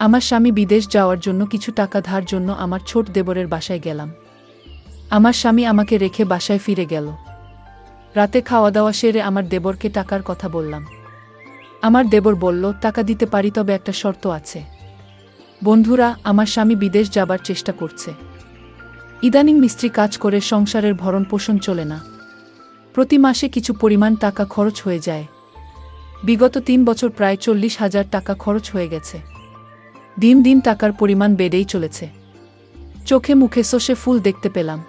আমার স্বামী বিদেশ যাওয়ার জন্য কিছু টাকা ধার জন্য আমার ছোট দেবরের বাসায় গেলাম। আমার স্বামী আমাকে রেখে বাসায় ফিরে গেল। রাতে খাওয়া দাওয়া সেরে আমার দেবরকে টাকার কথা বললাম। আমার দেবর বলল, টাকা দিতে পারি, তবে একটা শর্ত আছে। বন্ধুরা, আমার স্বামী বিদেশ যাবার চেষ্টা করছে। ইদানিং মিস্ত্রি কাজ করে সংসারের ভরণ পোষণ চলে না। প্রতি মাসে কিছু পরিমাণ টাকা খরচ হয়ে যায়। বিগত 3 বছর প্রায় 40,000 টাকা খরচ হয়ে গেছে। দিন দিন টাকার পরিমাণ বেড়েই চলেছে। চোখে মুখে সর্ষে ফুল দেখতে পেলাম।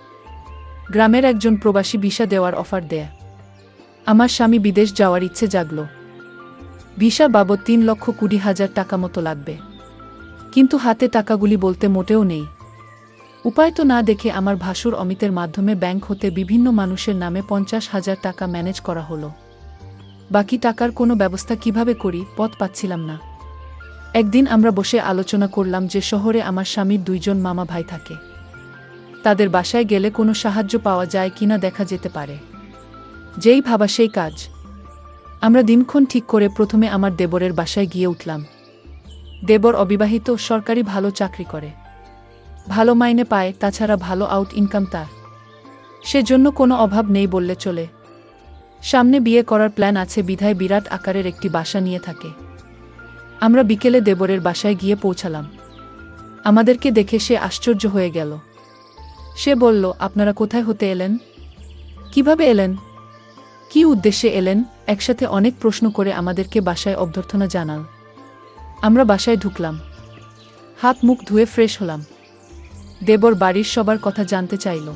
গ্রামের একজন প্রবাসী ভিসা দেওয়ার অফার দেয়। আমার স্বামী বিদেশ যাওয়ার ইচ্ছে জাগল। ভিসা বাবদ 3,20,000 টাকা মতো লাগবে, কিন্তু হাতে টাকাগুলি বলতে মোটেও নেই। উপায় তো না দেখে আমার ভাসুর অমিতের মাধ্যমে ব্যাংক হতে বিভিন্ন মানুষের নামে 50,000 টাকা ম্যানেজ করা হলো। বাকি টাকার কোনো ব্যবস্থা কিভাবে করি, পথ পাচ্ছিলাম না। একদিন আমরা বসে আলোচনা করলাম যে শহরে আমার স্বামীর 2 জন মামা ভাই থাকে। তাদের বাসায় গেলে কোনো সাহায্য পাওয়া যায় কিনা দেখা যেতে পারে। যেই ভাবা সেই কাজ। আমরা দিনক্ষণ ঠিক করে প্রথমে আমার দেবরের বাসায় গিয়ে উঠলাম। দেবর অবিবাহিত, সরকারি ভালো চাকরি করে, ভালো মাইনে পায়, তাছাড়া ভালো আউট ইনকাম তার। সেজন্য কোনো অভাব নেই বললে চলে। সামনে বিয়ে করার প্ল্যান আছে বিধায় বিরাট আকারের একটি বাসা নিয়ে থাকে। আমরা বিকেলে দেবরের বাসায় গিয়ে পৌঁছালাম। আমাদেরকে দেখে সে আশ্চর্য হয়ে গেল। সে বলল, আপনারা কোথায় হতে এলেন? কিভাবে এলেন? কি উদ্দেশ্যে এলেন? একসাথে অনেক প্রশ্ন করে আমাদেরকে বাসায় অভ্যর্থনা জানাল। আমরা বাসায় ঢুকলাম, হাত মুখ ধুয়ে ফ্রেশ হলাম। দেবর বাড়ির সবার কথা জানতে চাইল।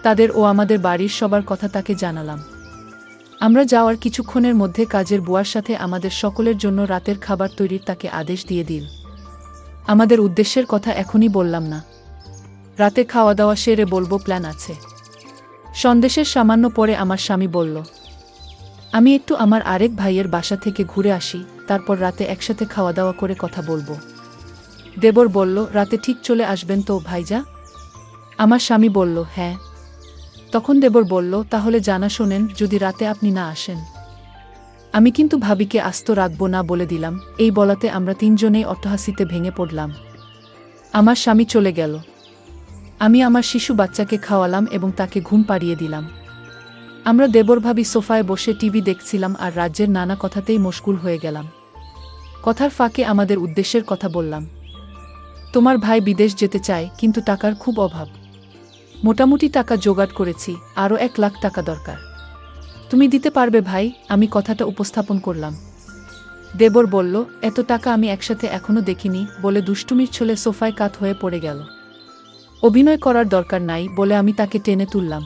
তাদের ও আমাদের বাড়ির সবার কথা তাকে জানালাম। আমরা যাওয়ার কিছুক্ষণের মধ্যে কাজের বুয়ার সাথে আমাদের সকলের জন্য রাতের খাবার তৈরির তাকে আদেশ দিয়ে দিল। আমাদের উদ্দেশ্যের কথা এখনই বললাম না, রাতে খাওয়া দাওয়া সেরে বলবো, প্ল্যান আছে। সন্দেশের সামান্য পরে আমার স্বামী বলল, আমি একটু আমার আরেক ভাইয়ের বাসা থেকে ঘুরে আসি, তারপর রাতে একসাথে খাওয়া দাওয়া করে কথা বলবো। দেবর বলল, রাতে ঠিক চলে আসবেন তো ভাইজা? আমার স্বামী বলল, হ্যাঁ। তখন দেবর বলল, তাহলে জানা শোনেন, যদি রাতে আপনি না আসেন, আমি কিন্তু ভাবিকে আস্ত রাখব না বলে দিলাম। এই বলাতে আমরা 3 জনেই অট্টহাসিতে ভেঙে পড়লাম। আমার স্বামী চলে গেল। আমি আমার শিশু বাচ্চাকে খাওয়ালাম এবং তাকে ঘুম পাড়িয়ে দিলাম। আমরা দেবর ভাবি সোফায় বসে টিভি দেখছিলাম আর রাজ্যের নানা কথাতেই মশগুল হয়ে গেলাম। কথার ফাঁকে আমাদের উদ্দেশ্যের কথা বললাম। তোমার ভাই বিদেশ যেতে চায়, কিন্তু টাকার খুব অভাব। মোটামুটি টাকা জোগাড় করেছি, আরও 1 লাখ টাকা দরকার। তুমি দিতে পারবে ভাই? আমি কথাটা উপস্থাপন করলাম। দেবর বলল, এত টাকা আমি একসাথে এখনো দেখিনি বলে দুষ্টুমির ছলে সোফায় কাত হয়ে পড়ে গেল। অভিনয় করার দরকার নাই বলে আমি তাকে টেনে তুললাম।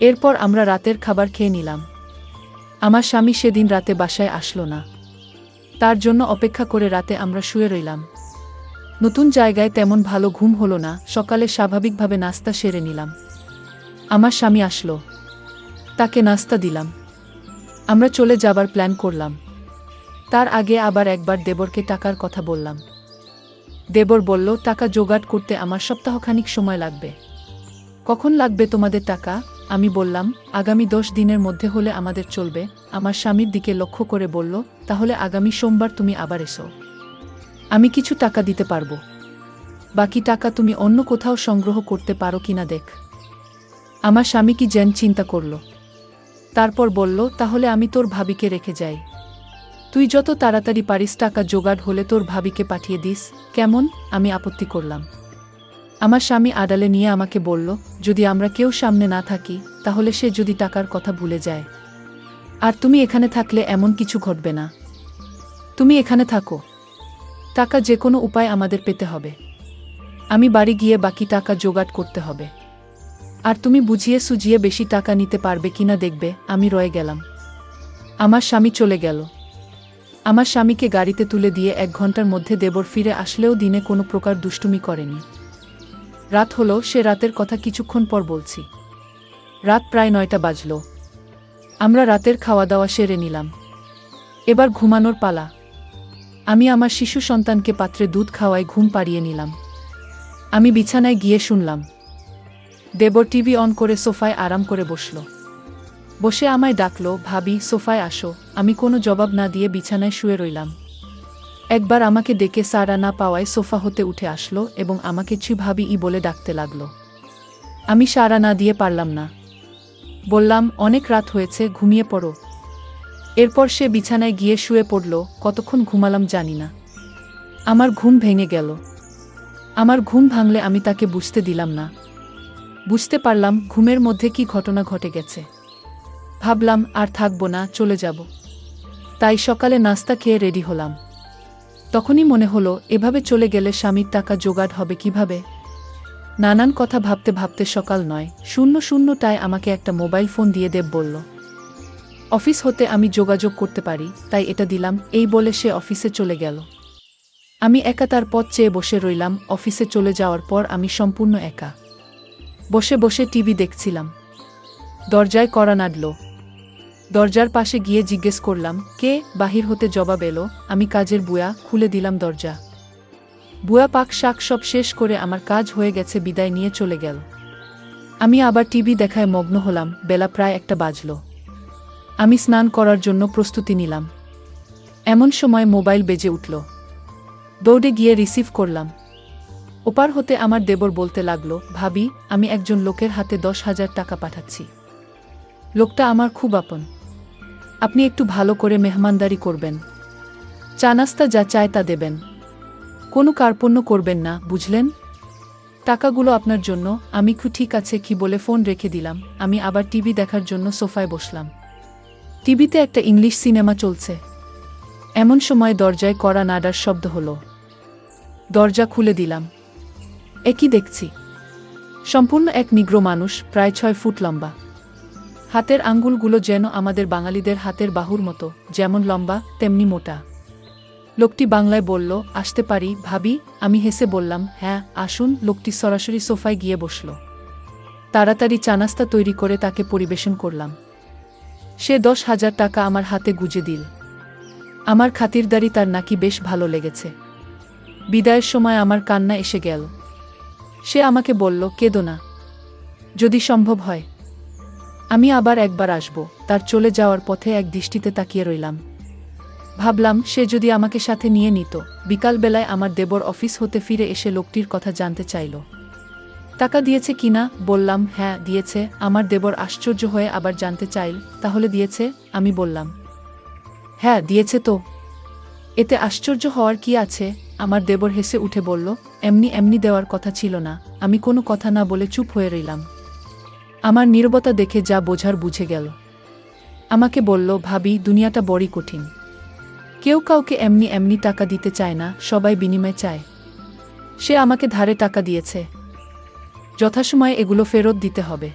এরপর আমরা রাতের খাবার খেয়ে নিলাম। আমার স্বামী সেদিন রাতে বাসায় আসলো না। তার জন্য অপেক্ষা করে রাতে আমরা শুয়ে রইলাম। নতুন জায়গায় তেমন ভালো ঘুম হলো না। সকালে স্বাভাবিকভাবে নাস্তা সেরে নিলাম। আমার স্বামী আসলো, তাকে নাস্তা দিলাম। আমরা চলে যাবার প্ল্যান করলাম। তার আগে আবার একবার দেবরকে টাকার কথা বললাম। দেবর বলল, টাকা জোগাড় করতে আমার সপ্তাহখানিক সময় লাগবে। কখন লাগবে তোমাদের টাকা? আমি বললাম, আগামী 10 দিনের মধ্যে হলে আমাদের চলবে। আমার স্বামীর দিকে লক্ষ্য করে বলল, তাহলে আগামী সোমবার তুমি আবার এসো, আমি কিছু টাকা দিতে পারবো। বাকি টাকা তুমি অন্য কোথাও সংগ্রহ করতে পারো কিনা দেখ। আমার স্বামী কি যেন চিন্তা করল। তারপর বলল, তাহলে আমি তোর ভাবিকে রেখে যাই। তুই যত তাড়াতাড়ি পারিস টাকা জোগাড় হলে তোর ভাবিকে পাঠিয়ে দিস, কেমন? আমি আপত্তি করলাম। আমার স্বামী আড়ালে নিয়ে আমাকে বলল, যদি আমরা কেউ সামনে না থাকি, তাহলে সে যদি টাকার কথা ভুলে যায়। আর তুমি এখানে থাকলে এমন কিছু ঘটবে না। তুমি এখানে থাকো, টাকা যে কোনো উপায় আমাদের পেতে হবে। আমি বাড়ি গিয়ে বাকি টাকা জোগাড় করতে হবে। আর তুমি বুঝিয়ে সুঝিয়ে বেশি টাকা নিতে পারবে কিনা দেখবে। আমি রয়ে গেলাম। আমার স্বামী চলে গেল। আমার স্বামীকে গাড়িতে তুলে দিয়ে 1 ঘন্টার মধ্যে দেবর ফিরে আসলেও দিনে কোনো প্রকার দুষ্টুমি করেনি। রাত হলো, সে রাতের কথা কিছুক্ষণ পর বলছি। রাত প্রায় 9টা বাজল। আমরা রাতের খাওয়া দাওয়া সেরে নিলাম। এবার ঘুমানোর পালা। আমি আমার শিশু সন্তানকে পাত্রে দুধ খাওয়ায় ঘুম পাড়িয়ে নিলাম। আমি বিছানায় গিয়ে শুনলাম দেবর টিভি অন করে সোফায় আরাম করে বসল। বসে আমায় ডাকলো, ভাবি সোফায় আসো। আমি কোনো জবাব না দিয়ে বিছানায় শুয়ে রইলাম। একবার আমাকে ডেকে সাড়া না পাওয়ায় সোফা হতে উঠে আসলো এবং আমাকে ছি ভাবি বলে ডাকতে লাগলো। আমি সাড়া না দিয়ে পারলাম না। বললাম, অনেক রাত হয়েছে, ঘুমিয়ে পড়ো। এরপর সে বিছানায় গিয়ে শুয়ে পড়ল। কতক্ষণ ঘুমালাম জানি না। আমার ঘুম ভেঙে গেল। আমার ঘুম ভাঙলে আমি তাকে বুঝতে দিলাম না। বুঝতে পারলাম ঘুমের মধ্যে কি ঘটনা ঘটে গেছে। ভাবলাম আর থাকবো না, চলে যাব। তাই সকালে নাস্তা খেয়ে রেডি হলাম। তখনই মনে হলো, এভাবে চলে গেলে স্বামীর টাকা জোগাড় হবে কিভাবে। নানান কথা ভাবতে ভাবতে সকাল ৯:০০টায় আমাকে একটা মোবাইল ফোন দিয়ে দেব বলল, অফিস হতে আমি যোগাযোগ করতে পারি, তাই এটা দিলাম। এই বলে সে অফিসে চলে গেল। আমি একা তার পথ চেয়ে বসে রইলাম। অফিসে চলে যাওয়ার পর আমি সম্পূর্ণ একা বসে বসে টিভি দেখছিলাম। দরজায় কড়া নাড়ল। দরজার পাশে গিয়ে জিজ্ঞেস করলাম, কে? বাহির হতে জবাব এলো, আমি কাজের বুয়া। খুলে দিলাম দরজা। বুয়া পাক শাক সব শেষ করে আমার কাজ হয়ে গেছে বিদায় নিয়ে চলে গেল। আমি আবার টিভি দেখায় মগ্ন হলাম। বেলা প্রায় ১টা বাজল। আমি স্নান করার জন্য প্রস্তুতি নিলাম। এমন সময় মোবাইল বেজে উঠল। দৌড়ে গিয়ে রিসিভ করলাম। ওপার হতে আমার দেবর বলতে লাগলো, ভাবি, আমি একজন লোকের হাতে ১০,০০০ টাকা পাঠাচ্ছি। লোকটা আমার খুব আপন। আপনি একটু ভালো করে মেহমানদারি করবেন। চা নাস্তা যা চায় তা দেবেন। কোনো কার্পণ্য করবেন না, বুঝলেন? টাকাগুলো আপনার জন্য। আমি ঠিক আছে কি বলে ফোন রেখে দিলাম। আমি আবার টিভি দেখার জন্য সোফায় বসলাম। টিভিতে একটা ইংলিশ সিনেমা চলছে। এমন সময় দরজায় কড়া নাড়ার শব্দ হলো। দরজা খুলে দিলাম। একই দেখছি। সম্পূর্ণ এক নিগ্রো মানুষ, প্রায় ৬ ফুট লম্বা। হাতের আঙ্গুলগুলো যেন আমাদের বাঙালিদের হাতের বাহুর মতো, যেমন লম্বা তেমনি মোটা। লোকটি বাংলায় বলল, আসতে পারি ভাবি? আমি হেসে বললাম, হ্যাঁ আসুন। লোকটি সরাসরি সোফায় গিয়ে বসল। তাড়াতাড়ি চা নাস্তা তৈরি করে তাকে পরিবেশন করলাম। সে ১০,০০০ টাকা আমার হাতে গুজে দিল। আমার খাতিরদারি তার নাকি বেশ ভালো লেগেছে। বিদায়ের সময় আমার কান্না এসে গেল। সে আমাকে বলল, কেঁদো না, যদি সম্ভব হয় আমি আবার একবার আসব। তার চলে যাওয়ার পথে এক দৃষ্টিতে তাকিয়ে রইলাম। ভাবলাম, সে যদি আমাকে সাথে নিয়ে নিত। বিকালবেলায় আমার দেবর অফিস হতে ফিরে এসে লোকটির কথা জানতে চাইল। টাকা দিয়েছে কিনা? বললাম, হ্যাঁ দিয়েছে। আমার দেবর আশ্চর্য হয়ে আবার জানতে চাইল, তাহলে দিয়েছে? আমি বললাম, হ্যাঁ দিয়েছে তো। এতে আশ্চর্য হওয়ার কি আছে? আমার দেবর হেসে উঠে বলল, এমনি এমনি দেওয়ার কথা ছিল না। আমি কোনো কথা না বলে চুপ হয়ে রইলাম। আমার নীরবতা দেখে যা বোঝার বুঝে গেল। আমাকে বলল, ভাবি, দুনিয়াটা বড়ই কঠিন। কেউ কাউকে এমনি এমনি টাকা দিতে চায় না, সবাই বিনিময় চায়। সে আমাকে ধারে টাকা দিয়েছে, যথাসময়ে এগুলো ফেরত দিতে হবে।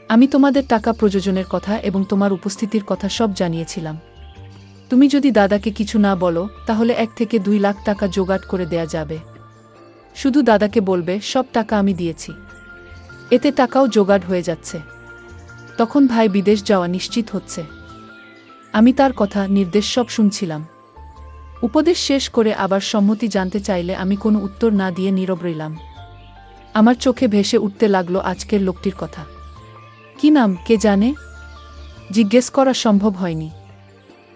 আমি তোমাদের টাকা প্রযোজনের কথা এবং তোমার উপস্থিতির কথা সব জানিয়েছিলাম। তুমি যদি দাদাকে কিছু না বলো, তাহলে ১ থেকে ২ লাখ টাকা জোগাড় করে দেয়া যাবে। শুধু দাদাকে বলবে সব টাকা আমি দিয়েছি। এতে টাকাও জোগাড় হয়ে যাচ্ছে। তখন ভাই বিদেশ যাওয়া নিশ্চিত হচ্ছে। আমি তার কথা নির্দেশ সব শুনছিলাম। উপদেশ শেষ করে আবার সম্মতি জানতে চাইলে আমি কোনো উত্তর না দিয়ে নীরব রইলাম। আমার চোখে ভেসে উঠতে লাগলো আজকের লোকটির কথা। কি নাম কে জানে? জিজ্ঞেস করা সম্ভব হয়নি।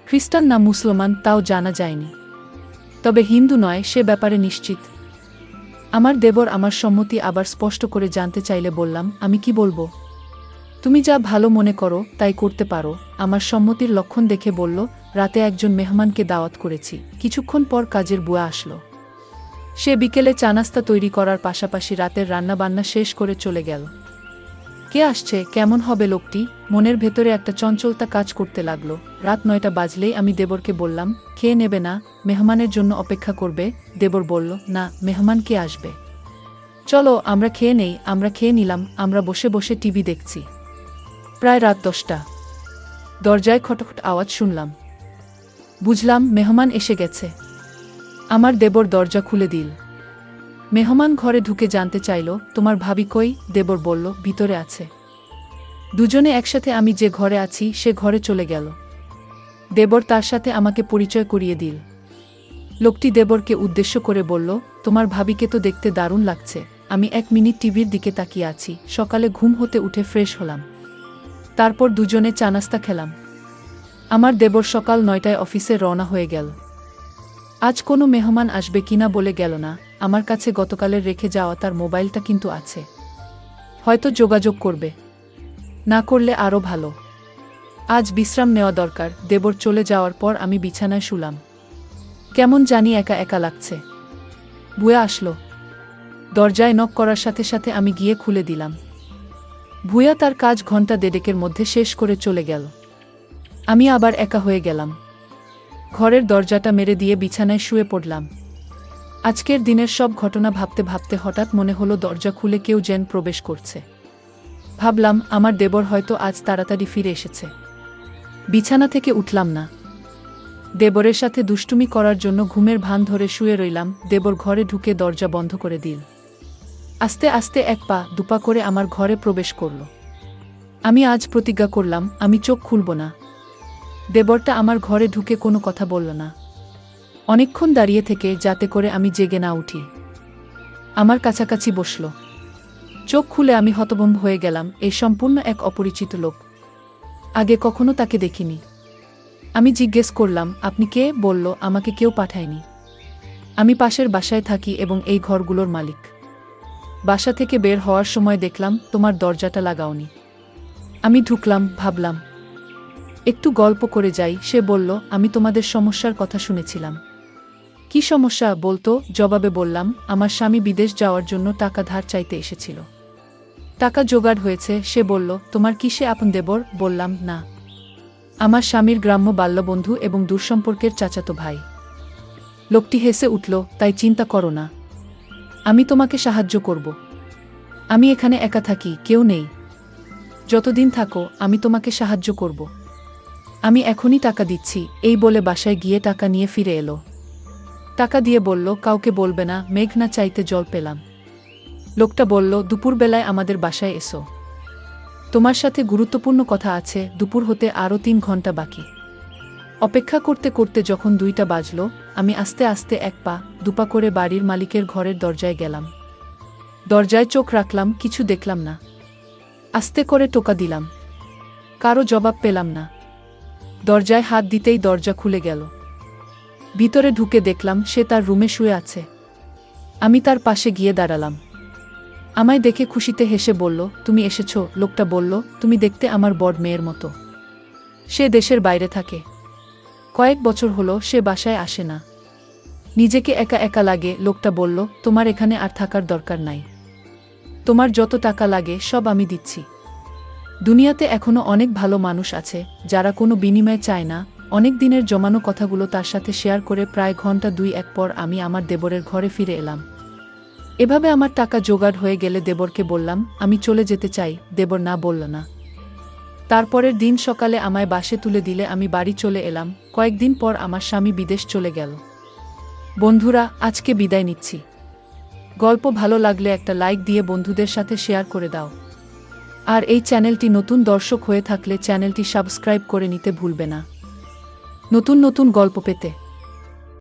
খ্রিস্টান না মুসলমান তাও জানা যায়নি। তবে হিন্দু নয় সে ব্যাপারে নিশ্চিত। আমার দেবর আমার সম্মতি আবার স্পষ্ট করে জানতে চাইলে বললাম, আমি কি বলবো? তুমি যা ভালো মনে করো তাই করতে পারো। আমার সম্মতির লক্ষণ দেখে বলল, রাতে একজন মেহমানকে দাওয়াত করেছি। কিছুক্ষণ পর কাজের বুয়া আসলো। সে বিকেলে চা নাস্তা তৈরি করার পাশাপাশি রাতের রান্নাবান্না শেষ করে চলে গেল। কে আসছে, কেমন হবে লোকটি? মনের ভেতরে একটা চঞ্চলতা কাজ করতে লাগলো। রাত ৯টা বাজলেই আমি দেবরকে বললাম, খেয়ে নেবে না? মেহমানের জন্য অপেক্ষা করবে? দেবর বলল, না, মেহমান কে আসবে? চলো আমরা খেয়ে নেই। আমরা খেয়ে নিলাম। আমরা বসে বসে টিভি দেখছি। প্রায় রাত ১০টা। দরজায় খটখট আওয়াজ শুনলাম। বুঝলাম মেহমান এসে গেছে। আমার দেবর দরজা খুলে দিল। মেহমান ঘরে ঢুকে জানতে চাইল, তোমার ভাবি কই? দেবর বলল, ভিতরে আছে। দুজনে একসাথে আমি যে ঘরে আছি সে ঘরে চলে গেল। দেবর তার সাথে আমাকে পরিচয় করিয়ে দিল। লোকটি দেবরকে উদ্দেশ্য করে বলল, তোমার ভাবিকে তো দেখতে দারুণ লাগছে। আমি ১ মিনিট টিভির দিকে তাকিয়ে আছি। সকালে ঘুম হতে উঠে ফ্রেশ হলাম। তারপর দুজনে চা নাস্তা খেলাম। আমার দেবর সকাল ৯টায় অফিসে রওনা হয়ে গেল। আজ কোনো মেহমান আসবে কিনা বলে গেল না। আমার কাছে গতকালের রেখে যাওয়া তার মোবাইলটা কিন্তু আছে, হয়তো যোগাযোগ করবে, না করলে আরও ভালো। আজ বিশ্রাম নেওয়া দরকার। দেবর চলে যাওয়ার পর আমি বিছানায় শুলাম। কেমন জানি একা একা লাগছে। ভুয়া আসলো। দরজায় নক করার সাথে সাথে আমি গিয়ে খুলে দিলাম। ভুয়া তার কাজ ঘন্টা দেড়েকের মধ্যে শেষ করে চলে গেল। আমি আবার একা হয়ে গেলাম। ঘরের দরজাটা মেরে দিয়ে বিছানায় শুয়ে পড়লাম। আজকের দিনের সব ঘটনা ভাবতে ভাবতে হঠাৎ মনে হলো দরজা খুলে কেউ যেন প্রবেশ করছে। ভাবলাম আমার দেবর হয়তো আজ তাড়াতাড়ি ফিরে এসেছে। বিছানা থেকে উঠলাম না। দেবরের সাথে দুষ্টুমি করার জন্য ঘুমের ভান ধরে শুয়ে রইলাম। দেবর ঘরে ঢুকে দরজা বন্ধ করে দিল। আস্তে আস্তে এক পা দুপা করে আমার ঘরে প্রবেশ করল। আমি আজ প্রতিজ্ঞা করলাম আমি চোখ খুলব না। দেবরটা আমার ঘরে ঢুকে কোনো কথা বলল না। অনেকক্ষণ দাঁড়িয়ে থেকে যাতে করে আমি জেগে না উঠি। আমার কাছাকাছি বসল। চোখ খুলে আমি হতভম্ব হয়ে গেলাম। এই সম্পূর্ণ এক অপরিচিত লোক। আগে কখনো তাকে দেখিনি। আমি জিজ্ঞেস করলাম আপনি কে? বলল আমাকে কেউ পাঠায়নি। আমি পাশের বাসায় থাকি এবং এই ঘরগুলোর মালিক। বাসা থেকে বের হওয়ার সময় দেখলাম তোমার দরজাটা লাগাওনি। আমি ঢুকলাম, ভাবলাম একটু গল্প করে যাই। সে বলল আমি তোমাদের সমস্যার কথা শুনেছিলাম। কি সমস্যা বলতো? জবাবে বললাম আমার স্বামী বিদেশ যাওয়ার জন্য টাকা ধার চাইতে এসেছিল। টাকা জোগাড় হয়েছে। সে বলল তোমার কি সে আপন দেবর? বললাম না, আমার স্বামীর গ্রাম্য বাল্যবন্ধু এবং দূরসম্পর্কের চাচাতো ভাই। লোকটি হেসে উঠল, তাই চিন্তা করো না, আমি তোমাকে সাহায্য করব। আমি এখানে একা থাকি, কেউ নেই। যতদিন থাকো আমি তোমাকে সাহায্য করব। আমি এখনই টাকা দিচ্ছি। এই বলে বাসায় গিয়ে টাকা নিয়ে ফিরে এলো। টাকা দিয়ে বলল কাউকে বলবে না। মেঘ না চাইতে জল পেলাম। লোকটা বলল দুপুরবেলায় আমাদের বাসায় এসো, তোমার সাথে গুরুত্বপূর্ণ কথা আছে। দুপুর হতে আরও 3 ঘন্টা বাকি। অপেক্ষা করতে করতে যখন 2টা বাজল, আমি আস্তে আস্তে এক পা দুপা করে বাড়ির মালিকের ঘরের দরজায় গেলাম। দরজায় চোখ রাখলাম, কিছু দেখলাম না। আস্তে করে টোকা দিলাম, কারো জবাব পেলাম না। দরজায় হাত দিতেই দরজা খুলে গেল। ভিতরে ঢুকে দেখলাম সে তার রুমে শুয়ে আছে। আমি তার পাশে গিয়ে দাঁড়ালাম। আমায় দেখে খুশিতে হেসে বলল তুমি এসেছো। লোকটা বলল তুমি দেখতে আমার বড় মেয়ের মতো। সে দেশের বাইরে থাকে। কয়েক বছর হলো সে বাসায় আসে না। নিজেকে একা একা লাগে। লোকটা বলল তোমার এখানে আর থাকার দরকার নাই। তোমার যত টাকা লাগে সব আমি দিচ্ছি। দুনিয়াতে এখনো অনেক ভালো মানুষ আছে যারা কোনো বিনিময় চায় না। অনেক দিনের জমানো কথাগুলো তার সাথে শেয়ার করে প্রায় ঘন্টা 2-1 পর আমি আমার দেবরের ঘরে ফিরে এলাম। এভাবে আমার টাকা জোগাড় হয়ে গেলে দেবরকে বললাম আমি চলে যেতে চাই। দেবর না বলল না। তারপরের দিন সকালে আমায় বাসে তুলে দিলে আমি বাড়ি চলে এলাম। কয়েকদিন পর আমার স্বামী বিদেশ চলে গেল। বন্ধুরা, আজকে বিদায় নিচ্ছি। গল্প ভালো লাগলে একটা লাইক দিয়ে বন্ধুদের সাথে শেয়ার করে দাও। আর এই চ্যানেলটি নতুন দর্শক হয়ে থাকলে চ্যানেলটি সাবস্ক্রাইব করে নিতে ভুলবে না নতুন নতুন গল্প পেতে।